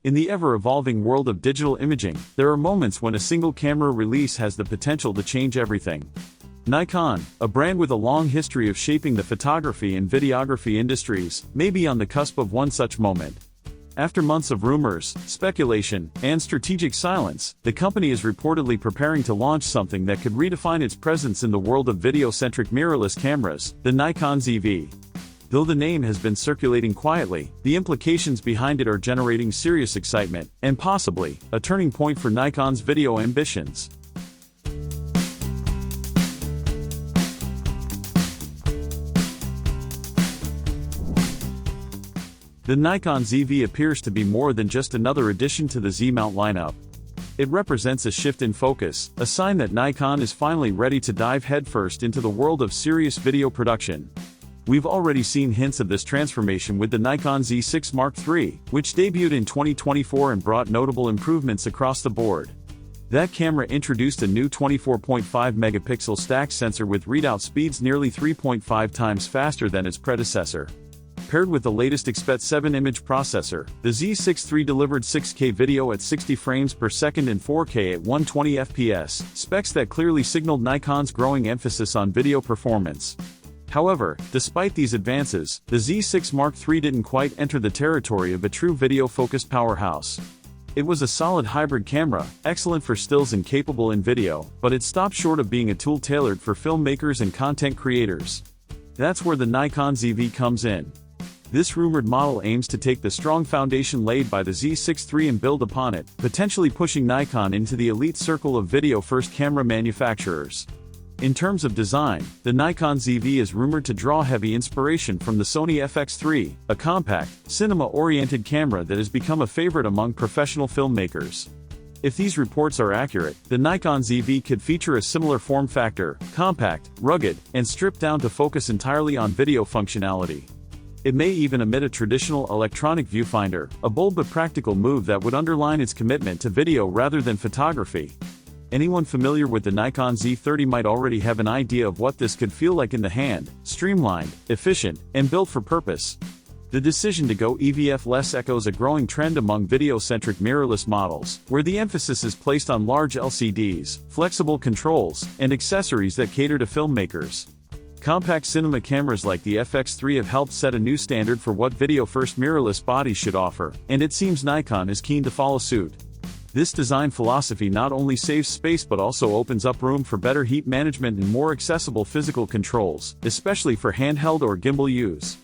In the ever-evolving world of digital imaging, there are moments when a single camera release has the potential to change everything. Nikon, a brand with a long history of shaping the photography and videography industries, may be on the cusp of one such moment. After months of rumors, speculation, and strategic silence, the company is reportedly preparing to launch something that could redefine its presence in the world of video-centric mirrorless cameras, the Nikon ZV. Though the name has been circulating quietly, the implications behind it are generating serious excitement, and possibly, a turning point for Nikon's video ambitions. The Nikon ZV appears to be more than just another addition to the Z-mount lineup. It represents a shift in focus, a sign that Nikon is finally ready to dive headfirst into the world of serious video production. We've already seen hints of this transformation with the Nikon Z6 Mark III, which debuted in 2024 and brought notable improvements across the board. That camera introduced a new 24.5-megapixel stack sensor with readout speeds nearly 3.5 times faster than its predecessor. Paired with the latest APS-C image processor, the Z6 III delivered 6K video at 60 frames per second and 4K at 120 FPS, specs that clearly signaled Nikon's growing emphasis on video performance. However, despite these advances, the Z6 Mark III didn't quite enter the territory of a true video-focused powerhouse. It was a solid hybrid camera, excellent for stills and capable in video, but it stopped short of being a tool tailored for filmmakers and content creators. That's where the Nikon ZV comes in. This rumored model aims to take the strong foundation laid by the Z6 III and build upon it, potentially pushing Nikon into the elite circle of video-first camera manufacturers. In terms of design, the Nikon ZV is rumored to draw heavy inspiration from the Sony FX3, a compact, cinema-oriented camera that has become a favorite among professional filmmakers. If these reports are accurate, the Nikon ZV could feature a similar form factor, compact, rugged, and stripped down to focus entirely on video functionality. It may even omit a traditional electronic viewfinder, a bold but practical move that would underline its commitment to video rather than photography. Anyone familiar with the Nikon Z30 might already have an idea of what this could feel like in the hand: streamlined, efficient, and built for purpose. The decision to go EVF-less echoes a growing trend among video-centric mirrorless models, where the emphasis is placed on large LCDs, flexible controls, and accessories that cater to filmmakers. Compact cinema cameras like the FX3 have helped set a new standard for what video-first mirrorless bodies should offer, and it seems Nikon is keen to follow suit. This design philosophy not only saves space but also opens up room for better heat management and more accessible physical controls, especially for handheld or gimbal use.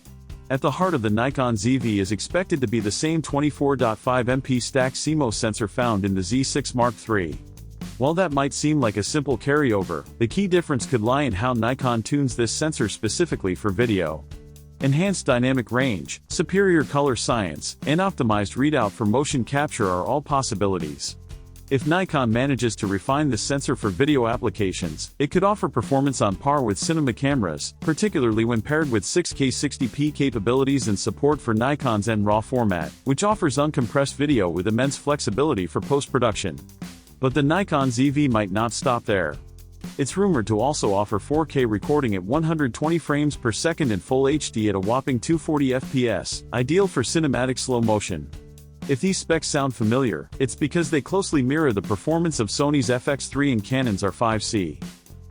At the heart of the Nikon ZV is expected to be the same 24.5MP stack CMOS sensor found in the Z6 Mark III. While that might seem like a simple carryover, the key difference could lie in how Nikon tunes this sensor specifically for video. Enhanced dynamic range, superior color science, and optimized readout for motion capture are all possibilities. If Nikon manages to refine the sensor for video applications, it could offer performance on par with cinema cameras, particularly when paired with 6K 60p capabilities and support for Nikon's NRAW format, which offers uncompressed video with immense flexibility for post-production. But the Nikon ZV might not stop there. It's rumored to also offer 4K recording at 120 frames per second and Full HD at a whopping 240 FPS, ideal for cinematic slow motion. If these specs sound familiar, it's because they closely mirror the performance of Sony's FX3 and Canon's R5C.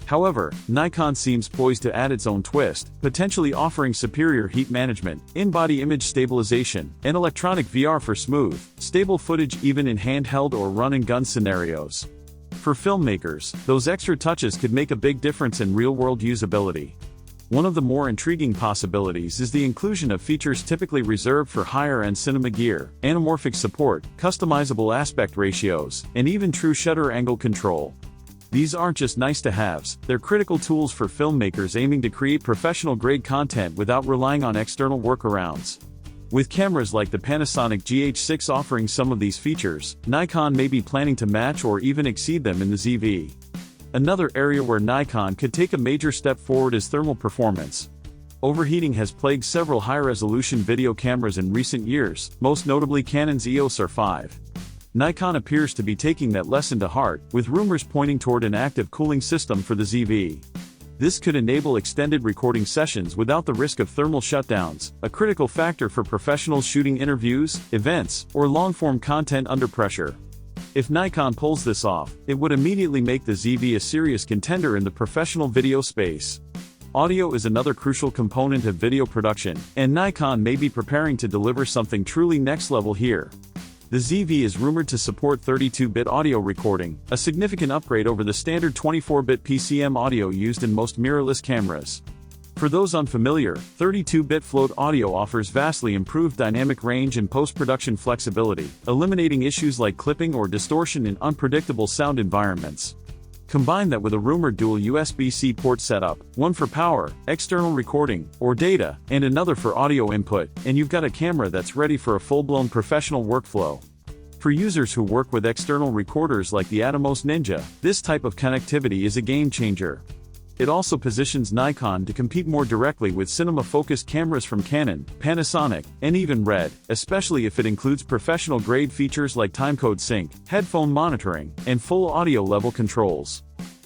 However, Nikon seems poised to add its own twist, potentially offering superior heat management, in-body image stabilization, and electronic VR for smooth, stable footage even in handheld or run-and-gun scenarios. For filmmakers, those extra touches could make a big difference in real-world usability. One of the more intriguing possibilities is the inclusion of features typically reserved for higher-end cinema gear: anamorphic support, customizable aspect ratios, and even true shutter angle control. These aren't just nice-to-haves, they're critical tools for filmmakers aiming to create professional-grade content without relying on external workarounds. With cameras like the Panasonic GH6 offering some of these features, Nikon may be planning to match or even exceed them in the ZV. Another area where Nikon could take a major step forward is thermal performance. Overheating has plagued several high-resolution video cameras in recent years, most notably Canon's EOS R5. Nikon appears to be taking that lesson to heart, with rumors pointing toward an active cooling system for the ZV. This could enable extended recording sessions without the risk of thermal shutdowns, a critical factor for professionals shooting interviews, events, or long-form content under pressure. If Nikon pulls this off, it would immediately make the ZV a serious contender in the professional video space. Audio is another crucial component of video production, and Nikon may be preparing to deliver something truly next level here. The ZV is rumored to support 32-bit audio recording, a significant upgrade over the standard 24-bit PCM audio used in most mirrorless cameras. For those unfamiliar, 32-bit float audio offers vastly improved dynamic range and post-production flexibility, eliminating issues like clipping or distortion in unpredictable sound environments. Combine that with a rumored dual USB-C port setup, one for power, external recording, or data, and another for audio input, and you've got a camera that's ready for a full-blown professional workflow. For users who work with external recorders like the Atomos Ninja, this type of connectivity is a game-changer. It also positions Nikon to compete more directly with cinema-focused cameras from Canon, Panasonic, and even Red, especially if it includes professional-grade features like timecode sync, headphone monitoring, and full audio-level controls.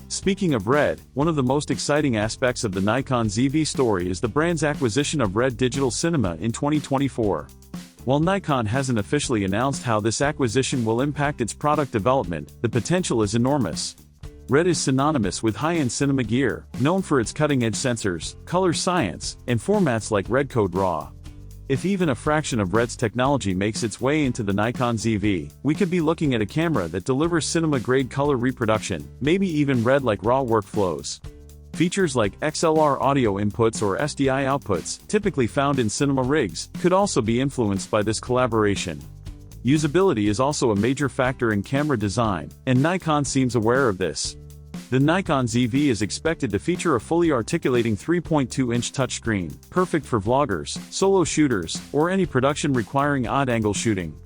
Speaking of Red, one of the most exciting aspects of the Nikon ZV story is the brand's acquisition of Red Digital Cinema in 2024. While Nikon hasn't officially announced how this acquisition will impact its product development, the potential is enormous. Red is synonymous with high-end cinema gear, known for its cutting-edge sensors, color science, and formats like Redcode RAW. If even a fraction of Red's technology makes its way into the Nikon ZV, we could be looking at a camera that delivers cinema-grade color reproduction, maybe even Red-like RAW workflows. Features like XLR audio inputs or SDI outputs, typically found in cinema rigs, could also be influenced by this collaboration. Usability is also a major factor in camera design, and Nikon seems aware of this. The Nikon ZV is expected to feature a fully articulating 3.2-inch touchscreen, perfect for vloggers, solo shooters, or any production requiring odd-angle shooting.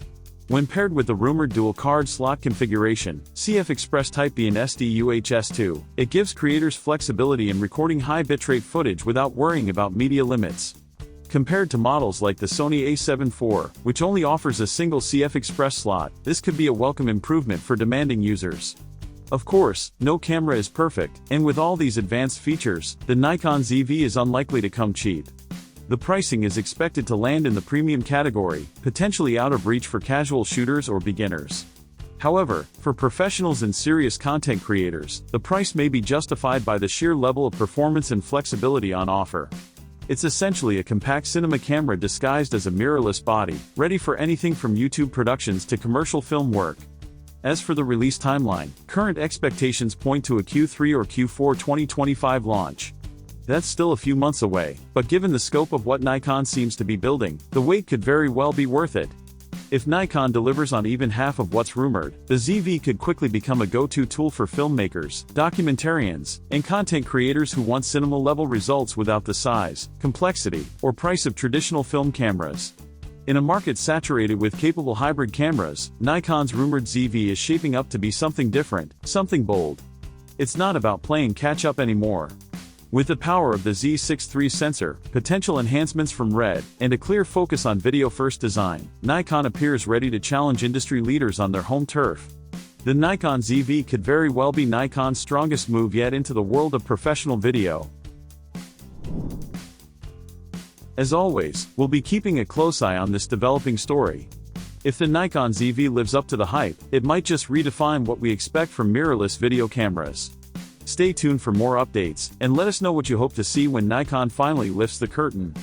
When paired with the rumored dual-card slot configuration, CF Express Type B and SD UHS-2, it gives creators flexibility in recording high bitrate footage without worrying about media limits. Compared to models like the Sony a7 IV, which only offers a single CF Express slot, this could be a welcome improvement for demanding users. Of course, no camera is perfect, and with all these advanced features, the Nikon ZV is unlikely to come cheap. The pricing is expected to land in the premium category, potentially out of reach for casual shooters or beginners. However, for professionals and serious content creators, the price may be justified by the sheer level of performance and flexibility on offer. It's essentially a compact cinema camera disguised as a mirrorless body, ready for anything from YouTube productions to commercial film work. As for the release timeline, current expectations point to a Q3 or Q4 2025 launch. That's still a few months away, but given the scope of what Nikon seems to be building, the wait could very well be worth it. If Nikon delivers on even half of what's rumored, the ZV could quickly become a go-to tool for filmmakers, documentarians, and content creators who want cinema-level results without the size, complexity, or price of traditional film cameras. In a market saturated with capable hybrid cameras, Nikon's rumored ZV is shaping up to be something different, something bold. It's not about playing catch-up anymore. With the power of the Z6 III sensor, potential enhancements from Red, and a clear focus on video-first design, Nikon appears ready to challenge industry leaders on their home turf. The Nikon ZV could very well be Nikon's strongest move yet into the world of professional video. As always, we'll be keeping a close eye on this developing story. If the Nikon ZV lives up to the hype, it might just redefine what we expect from mirrorless video cameras. Stay tuned for more updates, and let us know what you hope to see when Nikon finally lifts the curtain.